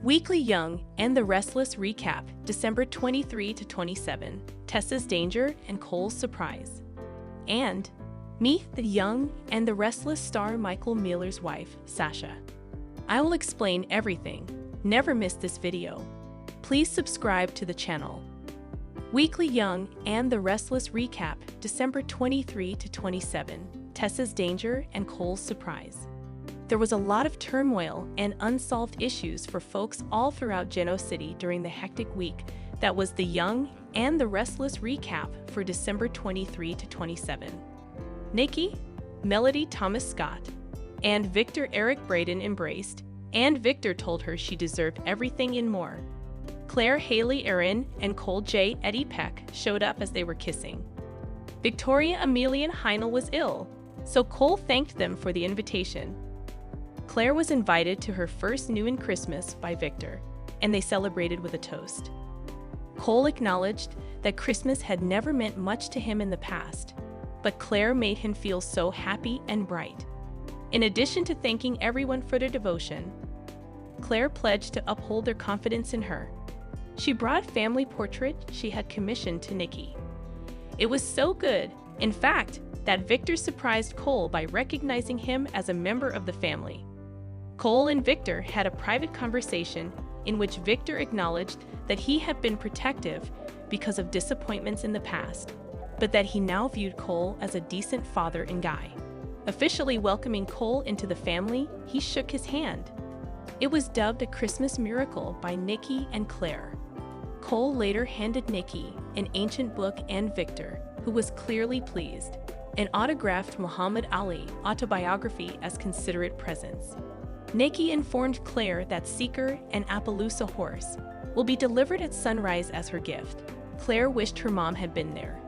Weekly Young and the Restless recap, December 23 to 27, Tessa's danger and Cole's surprise. And meet the Young and the Restless star Michael Mueller's wife, Sasha. I will explain everything. Never miss this video. Please subscribe to the channel. Weekly Young and the Restless recap, December 23 to 27, Tessa's danger and Cole's surprise. There was a lot of turmoil and unsolved issues for folks all throughout Genoa City during the hectic week that was the Young and the Restless recap for December 23 to 27. Nikki, Melody Thomas Scott, and Victor Eric Braden embraced, and Victor told her she deserved everything and more. Claire Haley Erin and Cole J. Eddie Peck showed up as they were kissing. Victoria Emelian Heinel was ill, so Cole thanked them for the invitation. Claire was invited to her first New in Christmas by Victor, and they celebrated with a toast. Cole acknowledged that Christmas had never meant much to him in the past, but Claire made him feel so happy and bright. In addition to thanking everyone for their devotion, Claire pledged to uphold their confidence in her. She brought a family portrait she had commissioned to Nikki. It was so good, in fact, that Victor surprised Cole by recognizing him as a member of the family. Cole and Victor had a private conversation in which Victor acknowledged that he had been protective because of disappointments in the past, but that he now viewed Cole as a decent father and guy. Officially welcoming Cole into the family, he shook his hand. It was dubbed a Christmas miracle by Nikki and Claire. Cole later handed Nikki an ancient book and Victor, who was clearly pleased, an autographed Muhammad Ali autobiography as considerate presents. Nikki informed Claire that Seeker, an Appaloosa horse, will be delivered at sunrise as her gift. Claire wished her mom had been there.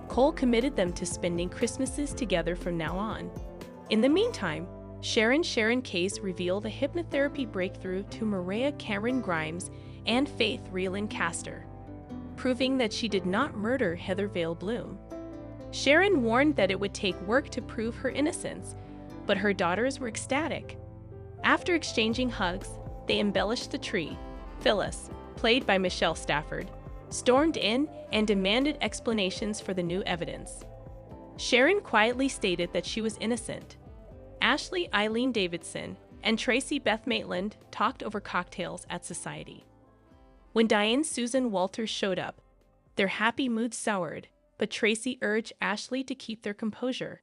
Cole committed them to spending Christmases together from now on. In the meantime, Sharon Case revealed a hypnotherapy breakthrough to Maria Cameron Grimes and Faith Rieland Castor, proving that she did not murder Heather Vale Bloom. Sharon warned that it would take work to prove her innocence, but her daughters were ecstatic. After exchanging hugs, they embellished the tree. Phyllis, played by Michelle Stafford, stormed in and demanded explanations for the new evidence. Sharon quietly stated that she was innocent. Ashley Eileen Davidson and Tracy Beth Maitland talked over cocktails at Society. When Diane Susan Walters showed up, their happy mood soured, but Tracy urged Ashley to keep their composure.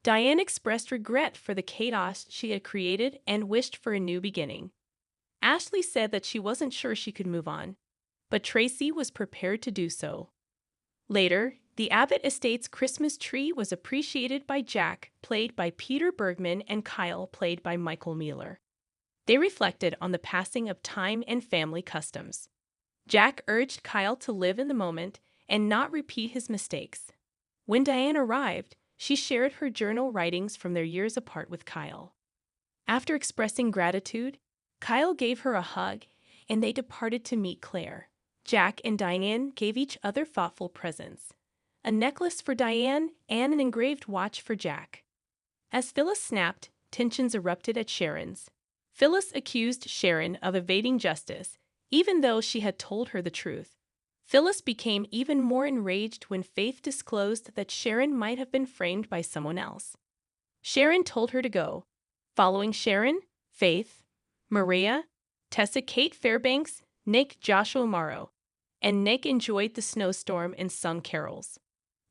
Diane expressed regret for the chaos she had created and wished for a new beginning. Ashley said that she wasn't sure she could move on, but Tracy was prepared to do so. Later, the Abbott Estates Christmas tree was appreciated by Jack, played by Peter Bergman, and Kyle, played by Michael Mueller. They reflected on the passing of time and family customs. Jack urged Kyle to live in the moment and not repeat his mistakes. When Diane arrived, she shared her journal writings from their years apart with Kyle. After expressing gratitude, Kyle gave her a hug, and they departed to meet Claire. Jack and Diane gave each other thoughtful presents, a necklace for Diane and an engraved watch for Jack. As Phyllis snapped, tensions erupted at Sharon's. Phyllis accused Sharon of evading justice, even though she had told her the truth. Phyllis became even more enraged when Faith disclosed that Sharon might have been framed by someone else. Sharon told her to go. Following Sharon, Faith, Maria, Tessa Kate Fairbanks, Nick Joshua Morrow, and Nick enjoyed the snowstorm and sung carols.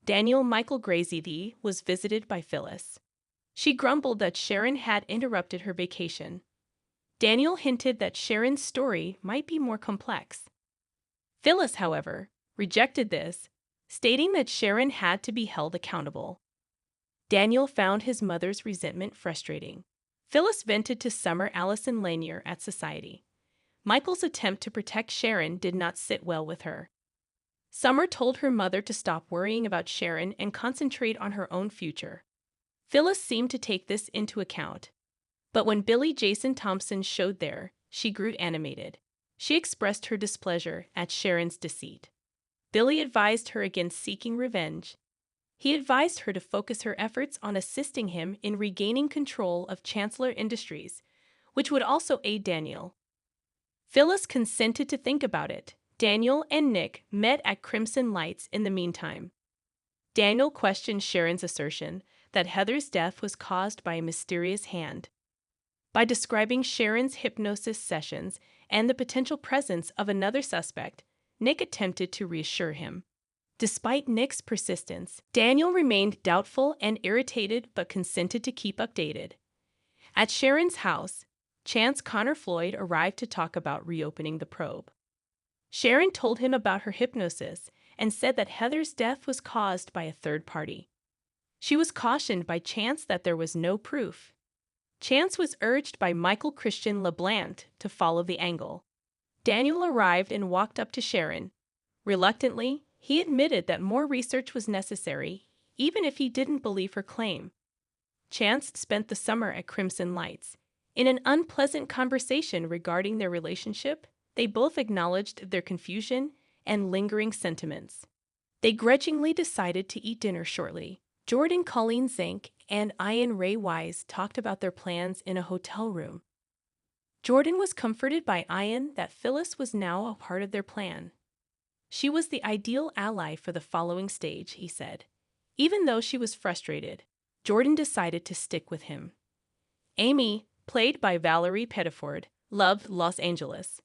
Daniel Michael Gracie was visited by Phyllis. She grumbled that Sharon had interrupted her vacation. Daniel hinted that Sharon's story might be more complex. Phyllis, however, rejected this, stating that Sharon had to be held accountable. Daniel found his mother's resentment frustrating. Phyllis vented to Summer Allison Lanier at Society. Michael's attempt to protect Sharon did not sit well with her. Summer told her mother to stop worrying about Sharon and concentrate on her own future. Phyllis seemed to take this into account. But when Billy Jason Thompson showed there, she grew animated. She expressed her displeasure at Sharon's deceit. Billy advised her against seeking revenge. He advised her to focus her efforts on assisting him in regaining control of Chancellor Industries, which would also aid Daniel. Phyllis consented to think about it. Daniel and Nick met at Crimson Lights in the meantime. Daniel questioned Sharon's assertion that Heather's death was caused by a mysterious hand. By describing Sharon's hypnosis sessions and the potential presence of another suspect, Nick attempted to reassure him. Despite Nick's persistence, Daniel remained doubtful and irritated but consented to keep updated. At Sharon's house, Chance Connor Floyd arrived to talk about reopening the probe. Sharon told him about her hypnosis and said that Heather's death was caused by a third party. She was cautioned by Chance that there was no proof. Chance was urged by Michael Christian LeBlanc to follow the angle. Daniel arrived and walked up to Sharon. Reluctantly, he admitted that more research was necessary, even if he didn't believe her claim. Chance spent the summer at Crimson Lights. In an unpleasant conversation regarding their relationship, they both acknowledged their confusion and lingering sentiments. They grudgingly decided to eat dinner shortly. Jordan Colleen Zink and Ian Ray Wise talked about their plans in a hotel room. Jordan was comforted by Ian that Phyllis was now a part of their plan. She was the ideal ally for the following stage, he said. Even though she was frustrated, Jordan decided to stick with him. Amy, played by Valerie Pettiford, loved Los Angeles.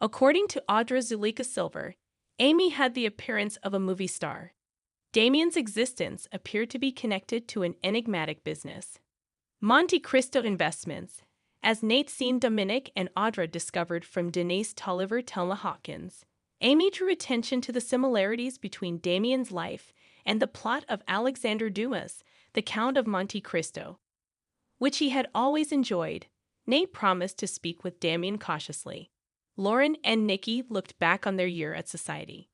According to Audra Zuleika Silver, Amy had the appearance of a movie star. Damien's existence appeared to be connected to an enigmatic business. Monte Cristo Investments, as Nathan Dominic and Audra discovered from Denise Tolliver Thelma Hawkins. Amy drew attention to the similarities between Damien's life and the plot of Alexander Dumas, The Count of Monte Cristo, which he had always enjoyed. Nate promised to speak with Damien cautiously. Lauren and Nikki looked back on their year at Society.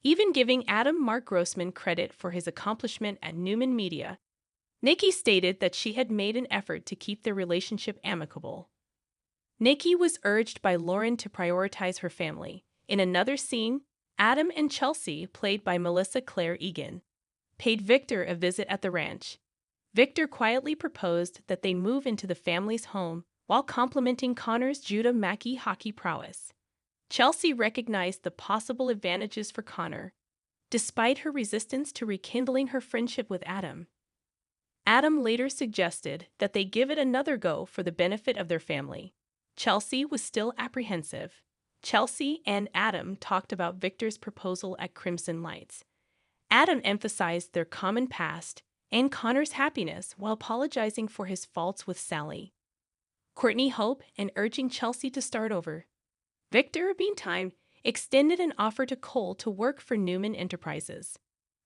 Even giving Adam Mark Grossman credit for his accomplishment at Newman Media, Nikki stated that she had made an effort to keep their relationship amicable. Nikki was urged by Lauren to prioritize her family. In another scene, Adam and Chelsea, played by Melissa Claire Egan, paid Victor a visit at the ranch. Victor quietly proposed that they move into the family's home while complimenting Connor's Judah Mackey hockey prowess. Chelsea recognized the possible advantages for Connor, despite her resistance to rekindling her friendship with Adam. Adam later suggested that they give it another go for the benefit of their family. Chelsea was still apprehensive. Chelsea and Adam talked about Victor's proposal at Crimson Lights. Adam emphasized their common past and Connor's happiness while apologizing for his faults with Sally, Courtney Hope, and urging Chelsea to start over. Victor, meantime, extended an offer to Cole to work for Newman Enterprises.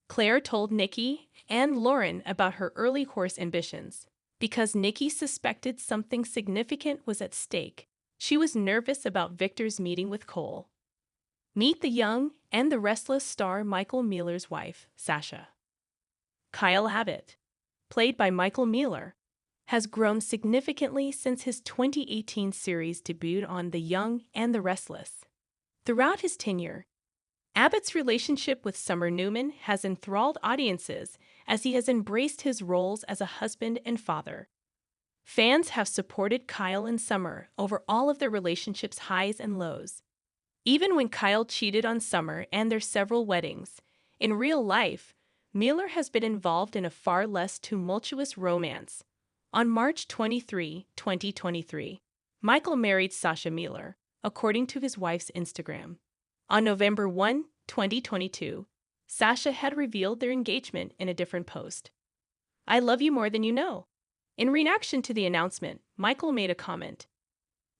Claire told Nikki and Lauren about her early horse ambitions. Because Nikki suspected something significant was at stake, she was nervous about Victor's meeting with Cole. Meet the young and the restless star Michael Mueller's wife, Sasha. Kyle Abbott, played by Michael Mueller, has grown significantly since his 2018 series debuted on The Young and the Restless. Throughout his tenure, Abbott's relationship with Summer Newman has enthralled audiences as he has embraced his roles as a husband and father. Fans have supported Kyle and Summer over all of their relationship's highs and lows. Even when Kyle cheated on Summer and their several weddings, in real life, Mueller has been involved in a far less tumultuous romance. On March 23, 2023, Michael married Sasha Mueller, according to his wife's Instagram. On November 1, 2022, Sasha had revealed their engagement in a different post. "I love you more than you know." In reaction to the announcement, Michael made a comment.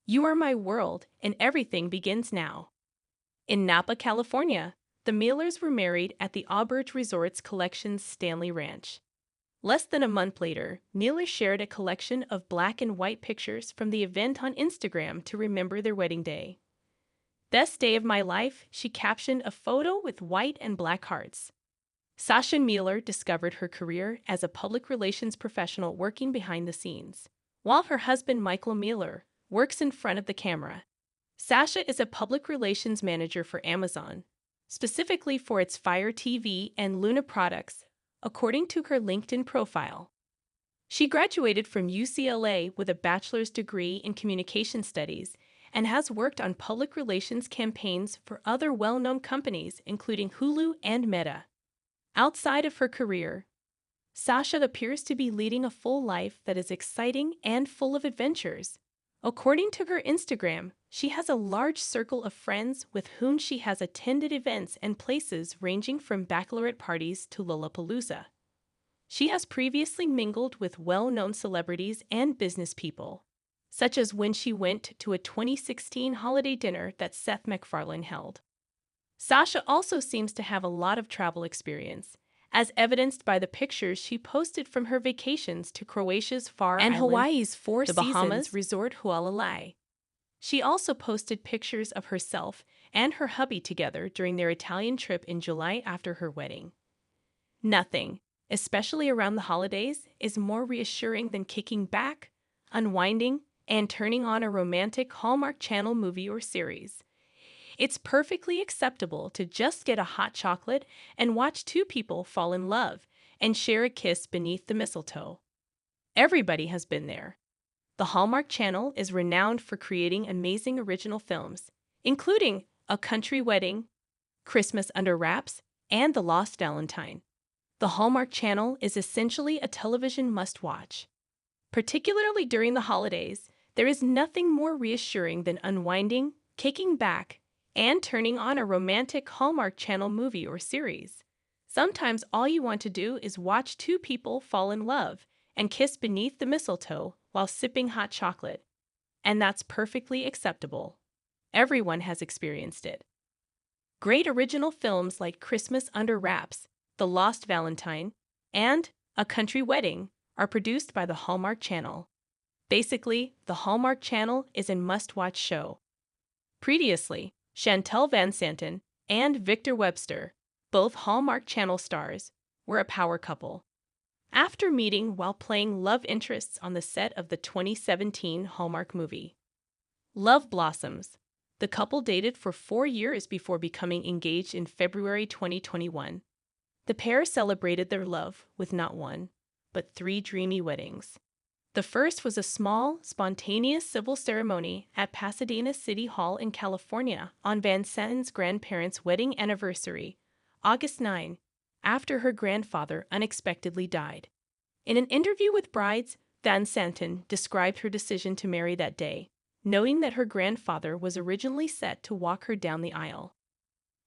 "You are my world, and everything begins now." In Napa, California, the Muellers were married at the Auberge Resorts Collection's Stanley Ranch. Less than a month later, Mueller shared a collection of black and white pictures from the event on Instagram to remember their wedding day. "Best day of my life," she captioned a photo with white and black hearts. Sasha Mueller discovered her career as a public relations professional working behind the scenes, while her husband Michael Mueller works in front of the camera. Sasha is a public relations manager for Amazon, specifically for its Fire TV and Luna products, according to her LinkedIn profile. She graduated from UCLA with a bachelor's degree in communication studies and has worked on public relations campaigns for other well-known companies, including Hulu and Meta. Outside of her career, Sasha appears to be leading a full life that is exciting and full of adventures. According to her Instagram, she has a large circle of friends with whom she has attended events and places ranging from bachelorette parties to Lollapalooza. She has previously mingled with well-known celebrities and business people, such as when she went to a 2016 holiday dinner that Seth MacFarlane held. Sasha also seems to have a lot of travel experience, as evidenced by the pictures she posted from her vacations to Croatia's Far and Island, Hawaii's Four the Seasons Bahamas resort Hualalai. She also posted pictures of herself and her hubby together during their Italian trip in July after her wedding. Nothing, especially around the holidays, is more reassuring than kicking back, unwinding, and turning on a romantic Hallmark Channel movie or series. It's perfectly acceptable to just get a hot chocolate and watch two people fall in love and share a kiss beneath the mistletoe. Everybody has been there. The Hallmark Channel is renowned for creating amazing original films, including A Country Wedding, Christmas Under Wraps, and The Lost Valentine. The Hallmark Channel is essentially a television must-watch. Particularly during the holidays, there is nothing more reassuring than unwinding, kicking back, and turning on a romantic Hallmark Channel movie or series. Sometimes all you want to do is watch two people fall in love and kiss beneath the mistletoe while sipping hot chocolate. And that's perfectly acceptable. Everyone has experienced it. Great original films like Christmas Under Wraps, The Lost Valentine, and A Country Wedding are produced by the Hallmark Channel. Basically, the Hallmark Channel is a must-watch show. Previously, Chantel Van Santen and Victor Webster, both Hallmark Channel stars, were a power couple. After meeting while playing love interests on the set of the 2017 Hallmark movie Love Blossoms, the couple dated for 4 years before becoming engaged in February 2021. The pair celebrated their love with not one, but 3 dreamy weddings. The first was a small, spontaneous civil ceremony at Pasadena City Hall in California on Van Santen's grandparents' wedding anniversary, August 9, after her grandfather unexpectedly died. In an interview with Brides, Van Santen described her decision to marry that day, knowing that her grandfather was originally set to walk her down the aisle.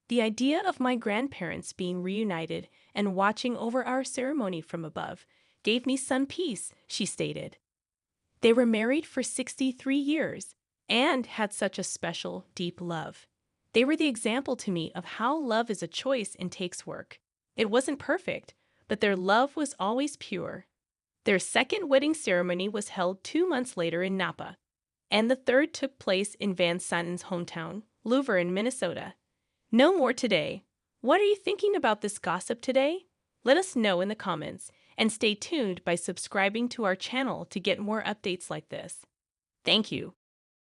The idea of my grandparents being reunited and watching over our ceremony from above gave me some peace, she stated. They were married for 63 years and had such a special, deep love. They were the example to me of how love is a choice and takes work. It wasn't perfect, but their love was always pure. Their second wedding ceremony was held 2 months later in Napa, and the third took place in Van Santen's hometown, Luverne, Minnesota. No more today. What are you thinking about this gossip today? Let us know in the comments, and stay tuned by subscribing to our channel to get more updates like this. Thank you.